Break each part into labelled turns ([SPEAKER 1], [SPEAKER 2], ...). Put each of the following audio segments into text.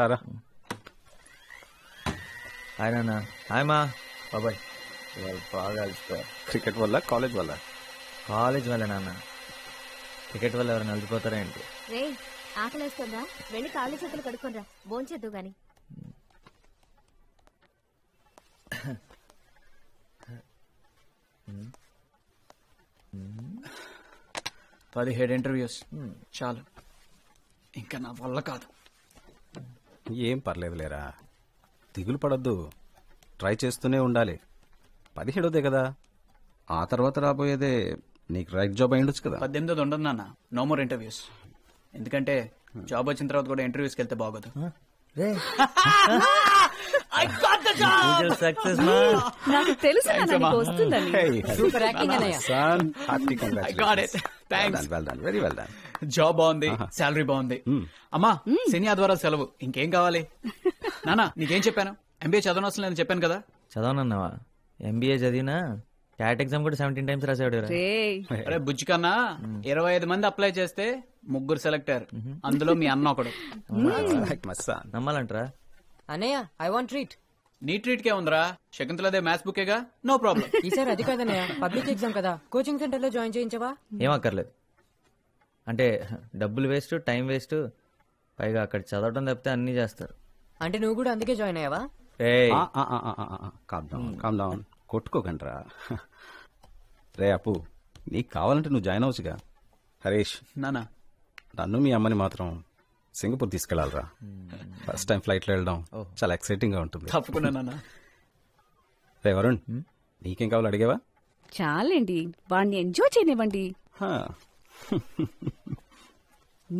[SPEAKER 1] రారా.
[SPEAKER 2] హాయ్ నాన్న. హాయ్ మా బాబాయ్. బాగా అలసిపోయారు.
[SPEAKER 1] క్రికెట్ వల్ల కాలేజ్ వల్ల?
[SPEAKER 2] కాలేజ్ వల్ల నాన్న. క్రికెట్ వల్ల ఎవరైనా అలసిపోతారా ఏంటి?
[SPEAKER 3] రే ఆకలేస్తుందా? వెళ్ళి కాళ్ళు చేతులు కడుక్కోనరా, భోంచేద్దు గాని.
[SPEAKER 4] 17 ఇంటర్వ్యూస్ చాలు, ఇంకా నా వల్ల కాదు.
[SPEAKER 1] ఏం పర్లేదులేరా, దిగులు పడద్దు, ట్రై చేస్తూనే ఉండాలి. 17దే కదా, ఆ తర్వాత రాబోయేదే నీకు రైట్ జాబ్ అయి ఉండొచ్చు కదా.
[SPEAKER 4] 18 ఉండదు నాన్న, నో మోర్ ఇంటర్వ్యూస్. ఎందుకంటే జాబ్ వచ్చిన తర్వాత కూడా ఇంటర్వ్యూస్కి వెళ్తే బాగోదు.
[SPEAKER 2] సక్సెస్ మా.
[SPEAKER 5] నాకు తెలుసు వస్తుందని. సూపర్ యాక్టింగ్ అన్నయ్య.
[SPEAKER 1] Very well done.
[SPEAKER 4] జాబ్ బాగుంది, శాలరీ బాగుంది. అమ్మా శని ఆదివారం సెలవు, ఇంకేం కావాలి? నానా నీకేం చెప్పాను? ఎంబీఏ చదవనవసరం లేదని చెప్పాను కదా.
[SPEAKER 2] చదవనన్నావా? ఎంబీఏ చదివినా క్యాట్ ఎగ్జామ్ కూడా 17 times రాసాడు.
[SPEAKER 4] అరే బుజ్జి కన్నా 25 మంది అప్లై చేస్తే 3 సెలెక్ట్ అయ్యారు, అందులో మీ అన్న ఒకడు.
[SPEAKER 2] నమ్మాలంటరా?
[SPEAKER 5] అన్నయ్య ఐ వాంట్ ట్రీట్.
[SPEAKER 4] నీ ట్రీట్ కే ఉందిరా, శకుంతలదే మ్యాథ్స్ బుకేగా, నో ప్రాబ్లం.
[SPEAKER 5] ఈసారి అది కాదన్నయ్య, పబ్లిక్ ఎగ్జామ్ కదా, కోచింగ్ సెంటర్ లో జాయిన్ చేయించవా?
[SPEAKER 2] ఏం అక్కర్లేదు. అంటే డబ్బులు వేస్ట్, టైం వేస్ట్, పైగా అక్కడ చదవటం తప్పితే అన్ని చేస్తారు.
[SPEAKER 5] అంటే నువ్వు కూడా అందుకే జాయిన్ అయ్యావా?
[SPEAKER 1] Calm down, కొట్టుకోకండ్రా. రే అప్పు, నీకు కావాలంటే నువ్వు జాయిన్ అవచ్చుగా. హరీష్
[SPEAKER 4] నానా,
[SPEAKER 1] నన్ను మీ అమ్మని మాత్రం సింగపూర్ తీసుకెళ్లాలరా. ఫస్ట్ టైం ఫ్లైట్ లో వెళ్ళడం చాలా ఎక్సైటింగ్ గా ఉంటుంది.
[SPEAKER 4] తప్పకుండా నాన్న.
[SPEAKER 1] రే వరుణ్, నీకేం కావాలో అడిగావా?
[SPEAKER 6] చాలండి, వాడిని ఎంజాయ్ చేయనివ్వండి.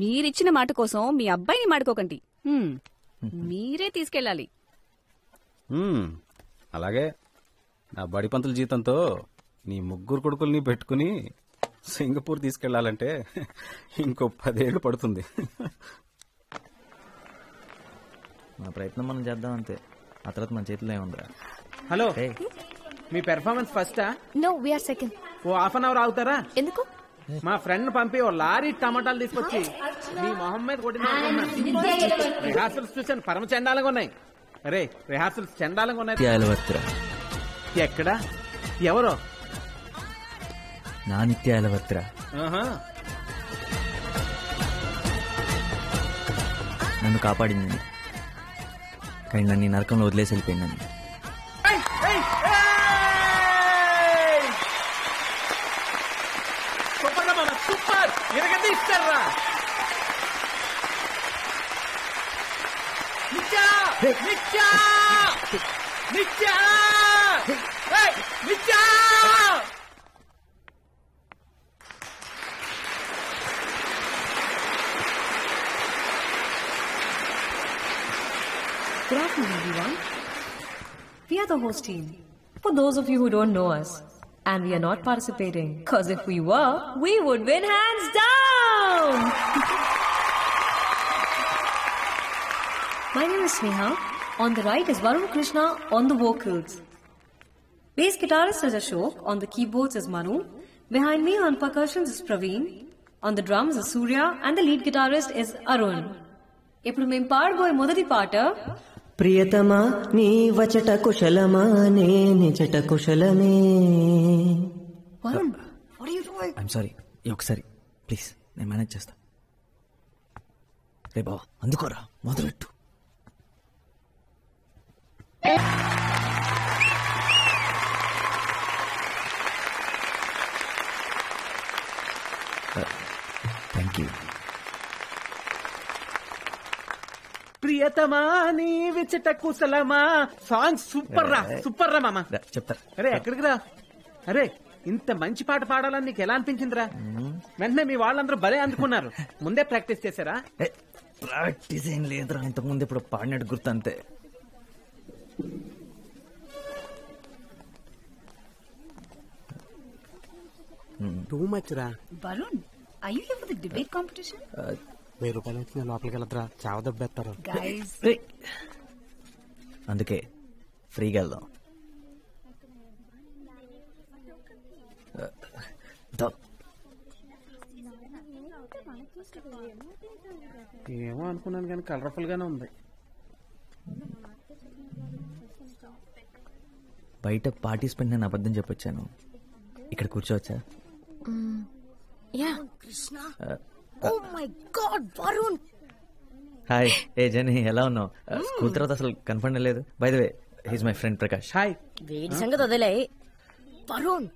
[SPEAKER 6] మీరిచ్చిన మాట కోసం మీ అబ్బాయిని మాడుకోకండి. మీరే తీసుకెళ్ళాలి.
[SPEAKER 1] అలాగే, నా బడి పంతుల జీతంతో నీ 3 కొడుకుల్ని పెట్టుకుని సింగపూర్ తీసుకెళ్లాలంటే ఇంకో 10 ఏళ్ళు పడుతుంది.
[SPEAKER 2] మన ప్రయత్నం మనం చేద్దాం అంతే, ఆ తర్వాత మన చేతిలో ఏముందిరా.
[SPEAKER 7] హలో, మీ పెర్ఫార్మెన్స్ ఫస్టా?
[SPEAKER 3] No, we are second.
[SPEAKER 7] Oh half an hour ఆగుతారా?
[SPEAKER 3] ఎందుకు?
[SPEAKER 7] మా ఫ్రెండ్ పంపి ఓ లారీ టమాటాలు తీసుకొచ్చి మీ మొహం మీద కొట్టిన. రిహార్సల్స్ చూసాను, పరమ చండాలంగా ఉన్నాయి. అరే రిహార్సల్స్ చండాలంగా ఉన్నాయి. ఎక్కడా? ఎవరో?
[SPEAKER 2] నా నిత్య అలవత్ర. నన్ను కాపాడింది, కానీ నన్ను ఈ నరకంలో వదిలేసి వెళ్ళిపోయిందని.
[SPEAKER 7] Super, ఇరగదీస్తారా? Nithya, Nithya, Nithya, Nithya.
[SPEAKER 8] Good afternoon, everyone. We are the host team. For those of you who don't know us, and we are not participating, because if we were, we would win hands down. My name is Sneha. On the right is Varun Krishna on the vocals. Bass guitarist is Ashok. On the keyboards is Manu. Behind me on percussions is Praveen. On the drums is Surya, and the lead guitarist is Arun. ఇప్పుడు మేము పాడబోయే మొదటి పాట,
[SPEAKER 9] ప్రియతమా నీ వచట కుశలమా నే నిజట కుశలమే.
[SPEAKER 8] Varun, what are you doing?
[SPEAKER 2] I'm sorry, ఒకసారి ప్లీజ్, నేను మేనేజ్ చేస్తా. రే బావా, అందుకోరా, మొదలెట్టు. Thank you.
[SPEAKER 7] ప్రియతమా నీ విచట కుశలమా సాంగ్ సూపర్ రా, సూపర్ రా మామ.
[SPEAKER 2] చెప్తా.
[SPEAKER 7] అరే ఎక్కడికి రా? అరే ఇంత మంచి పాట పాడాలని నీకు ఎలా అనిపించిందిరా? వెంటనే మీ వాళ్ళందరూ భలే అందుకున్నారు. ముందే ప్రాక్టీస్ చేశారా?
[SPEAKER 2] ప్రాక్టీస్ ఏం లేదురా, ఇంతకుముందు ఇప్పుడు పాడినట్టు గుర్తు అంతే.
[SPEAKER 7] టూ మచ్ రా.
[SPEAKER 6] Varun, are you here for the debate competition?
[SPEAKER 7] 1000 రూపాయలు వచ్చి నేను లోపలికి వెళ్ళద్రా, చావ దెబ్బేస్తారు.
[SPEAKER 6] Guys,
[SPEAKER 2] అందుకే ఫ్రీగా వెళ్దాం.
[SPEAKER 7] ఏమో అనుకున్నాను కానీ కలర్ఫుల్ గానే ఉంది.
[SPEAKER 2] బయట పార్టిసిపెంట్ నేను అబద్ధం చెప్పొచ్చాను. ఇక్కడ కూర్చోవచ్చా?
[SPEAKER 3] Yeah. Oh my god Varun.
[SPEAKER 2] Hi. ఏ జని, ఎలా ఉన్నావు? స్కూల్ తర్వాత అసలు కనపడలేదు. By the way, he's my friend Prakash.
[SPEAKER 7] Hi.
[SPEAKER 3] వేడి సంగతి వదిలే. వరుణ్,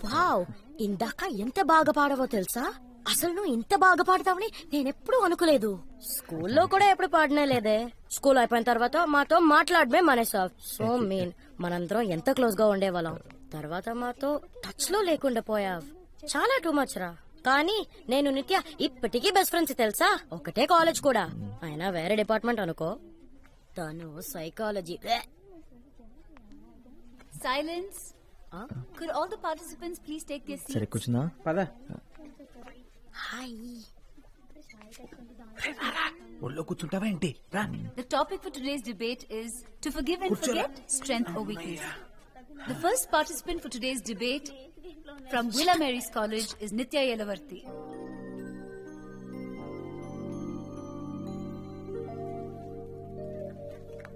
[SPEAKER 3] వావ్, ఇందాక ఎంత బాగా పాడవో తెలుసా? అసలు నువ్వు ఇంత బాగా పాడతావని నేనెప్పుడు అనుకోలేదు. స్కూల్లో కూడా ఎప్పుడు పాడనే లేదే. స్కూల్ అయిపోయిన తర్వాత మాతో మాట్లాడమే మానేసావు. సో మీన్, మనందరం ఎంత క్లోజ్ గా ఉండేవాళ్ళం. తర్వాత మాతో టచ్ లో లేకుండా పోయావు. చాలా టూ మచ్ రా. కానీ నేను నిత్య ఇప్పటికీ బెస్ట్ ఫ్రెండ్స్ తెలుసా. ఒకటే కాలేజ్ కూడా, అయినా వేరే డిపార్ట్మెంట్ అనుకో. తను psychology.
[SPEAKER 6] Silence. Could all the participants please take their seats?
[SPEAKER 2] సరే కూర్చున్నా.
[SPEAKER 7] పద.
[SPEAKER 3] హాయ్.
[SPEAKER 7] ఒళ్ళో కూర్చుంటావా ఏంటి? రా.
[SPEAKER 6] The topic for today's debate is to forgive and forget, strength or weakness. The first participant for today's debate from Villa Mary's College is Nitya Yelavarthi.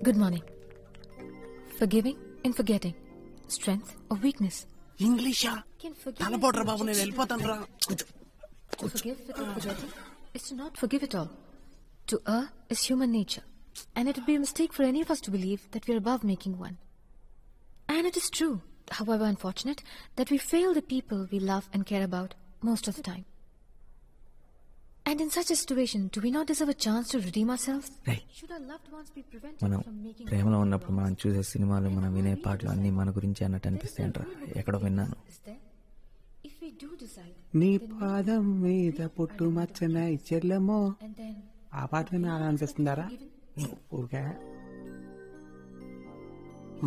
[SPEAKER 10] Good morning. Forgiving and forgetting, strength or weakness.
[SPEAKER 7] ఇంగ్లీషా? తలపోట్రా బాబు, నేను వెళ్ళిపోతాను రా.
[SPEAKER 10] To forgive without forgetting is to not forgive at all. To err is human nature, and it would be a mistake for any of us to believe that we are above making one. And it is true, however unfortunate, that we fail the people we love and care about most of the time. And in such a situation, do we not deserve a chance to redeem ourselves? Should our loved ones be prevented
[SPEAKER 2] మనం
[SPEAKER 10] from making
[SPEAKER 2] ప్రేమలో ఉన్నప్పుడు మనం చూసే సినిమాలు, మనం వినే పాటలు అన్నీ మన గురించి అన్నట్టు అనిపిస్తాయంట. ఎక్కడో విన్నాను.
[SPEAKER 10] is there? If we do decide,
[SPEAKER 7] నీ పాదం మీద పుట్టు మచ్చన చెల్లెమో.
[SPEAKER 10] and then
[SPEAKER 7] ఆ పాట విని అలా అనిపిస్తుందారా? ఊరికే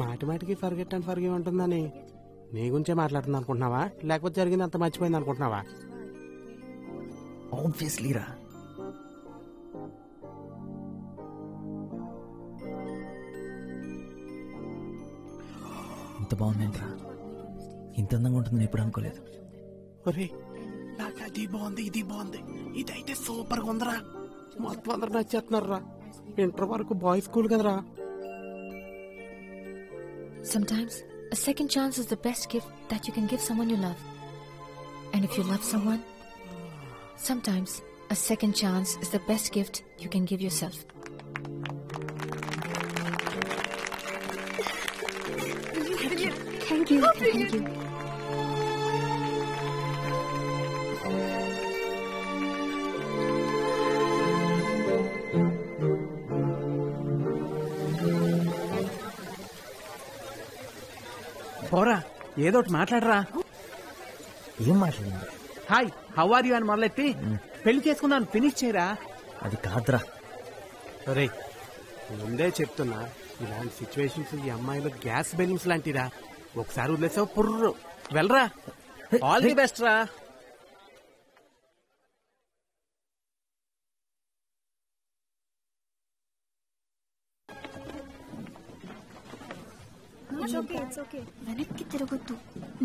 [SPEAKER 7] మాటి మాటికి ఫర్గెట్ అండ్ ఫర్గివ్ ఉంటుందని నీ గురించే మాట్లాడుతుంది అనుకుంటున్నావా, లేకపోతే జరిగింది అంత మర్చిపోయింది అనుకుంటున్నావా?
[SPEAKER 2] ఆబ్వియస్లీ రా. ఇంత బాగుందేంట్రా, ఇంత అందంగా ఉంటుందని ఎప్పుడు అనుకోలేదు.
[SPEAKER 7] ఒరే, నాకు అది బాగుంది, ఇది బాగుంది, ఇదైతే సూపర్ గా ఉందిరా, మొత్తం అందరు నచ్చేస్తున్నారా. ఇంటర్ వరకు బాయ్స్ స్కూల్ కదరా.
[SPEAKER 10] sometimes a second chance is the best gift that you can give someone you love. And if you love someone, sometimes a second chance is the best gift you can give yourself.
[SPEAKER 3] Thank you. Thank you.
[SPEAKER 7] పోరా, ఏదో ఒకటి మాట్లాడరా.
[SPEAKER 2] ఏం మాట్లాడింది?
[SPEAKER 7] Hi, how are you అని మొదలెట్టి పెళ్లి చేసుకున్నాను ఫినిష్ చేయరా.
[SPEAKER 2] అది కాదురా.
[SPEAKER 7] ఒరే, ముందే చెప్తున్నా, ఇలాంటి సిచ్యువేషన్స్ ఈ అమ్మాయిలు గ్యాస్ బెలూన్స్ లాంటిరా. ఒకసారి వదిలేసావు పుర్రు. వెళ్ళరా. ఆల్ ది బెస్ట్ రా.
[SPEAKER 3] వెనక్కి తిరగొద్దు.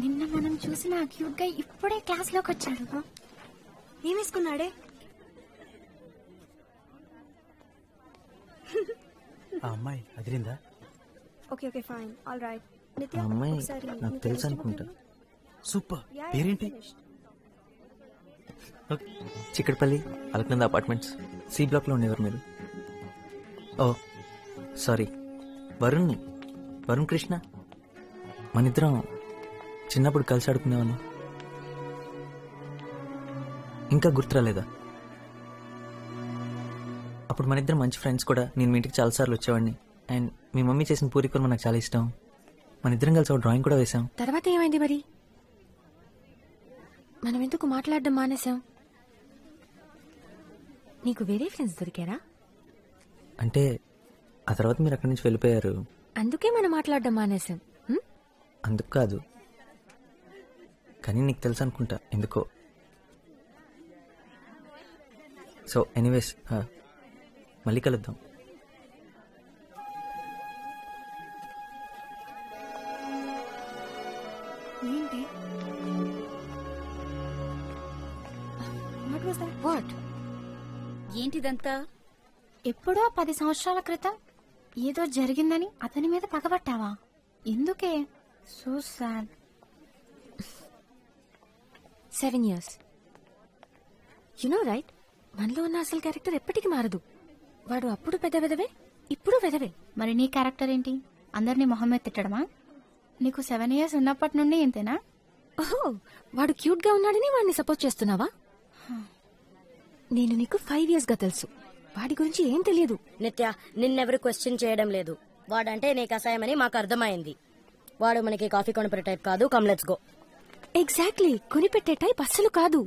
[SPEAKER 3] నిన్న మనం చూసిన క్యూట్ గా ఇప్పుడే క్లాస్ లోకి వచ్చాడు. ఏమేసుకున్నాడే?
[SPEAKER 7] ఆ అమ్మాయి అదిరిందా?
[SPEAKER 3] Okay fine, all right.
[SPEAKER 2] ఆ అమ్మాయి నాకు తెలుసు అనుకుంటా.
[SPEAKER 7] సూపర్. పేరేంటి?
[SPEAKER 2] Chikkadpally, Alaknanda apartments, C block లో ఉండేవారు మీరు. Oh sorry, Varun Krishna. మన ఇద్దరం చిన్నప్పుడు కలిసి ఆడుకునేవాళ్ళం. ఇంకా గుర్తురాలేదా? అప్పుడు మన ఇద్దరం మంచి ఫ్రెండ్స్ కూడా. నేను మీ ఇంటికి చాలాసార్లు వచ్చేవాడిని. అండ్ మీ మమ్మీ చేసిన పూరి కూర నాకు చాలా ఇష్టం. మన ఇద్దరం కలిసి ఒక డ్రాయింగ్ కూడా వేసాం.
[SPEAKER 10] తర్వాత ఏమైంది మరి? మనం ఎందుకు మాట్లాడడం మానేసాం? నీకు వేరే ఫ్రెండ్స్ దొరికారా?
[SPEAKER 2] అంటే ఆ తర్వాత మీరు అక్కడి నుంచి వెళ్ళిపోయారు.
[SPEAKER 10] అందుకే మనం మాట్లాడడం మానేసాం.
[SPEAKER 2] అందుకు కాదు, కానీ నీకు తెలుసు అనుకుంటా ఎందుకో. సో ఎనీవేస్, మళ్ళీ కలుద్దాం.
[SPEAKER 3] ఏంటి?
[SPEAKER 10] వాట్?
[SPEAKER 3] ఏంటిదంతా? ఎప్పుడో 10 సంవత్సరాల క్రితం ఏదో జరిగిందని అతని మీద పగబట్టావా? ఎందుకే? So sad.
[SPEAKER 10] 7 years. You know right, మనలో ఉన్న అసలు క్యారెక్టర్ ఎప్పటికీ మారదు. వాడు అప్పుడు పెద్ద వెదవే, ఇప్పుడు వెదవే.
[SPEAKER 11] మరి నీ క్యారెక్టర్ ఏంటి? అందరినీ మొహం మీద తిట్టడమా? నీకు 7 years ఉన్నప్పటి నుండి ఇంతేనా?
[SPEAKER 10] ఓహో, వాడు క్యూట్ గా ఉన్నాడని వాడిని సపోర్ట్ చేస్తున్నావా? నేను నీకు 5 years గా తెలుసు. వాడి గురించి ఏం తెలియదు.
[SPEAKER 3] నిత్య, నిన్నెవరు క్వశ్చన్ చేయడం లేదు. వాడంటే నీకు అసహ్యమని మాకు అర్థమైంది. వాడు మనకి కాఫీ కొనిపెట్టే టైప్ కాదు. Come let's go.
[SPEAKER 10] ఎగ్జాక్ట్లీ, కొనిపెట్టే టైప్ అస్సలు కాదు.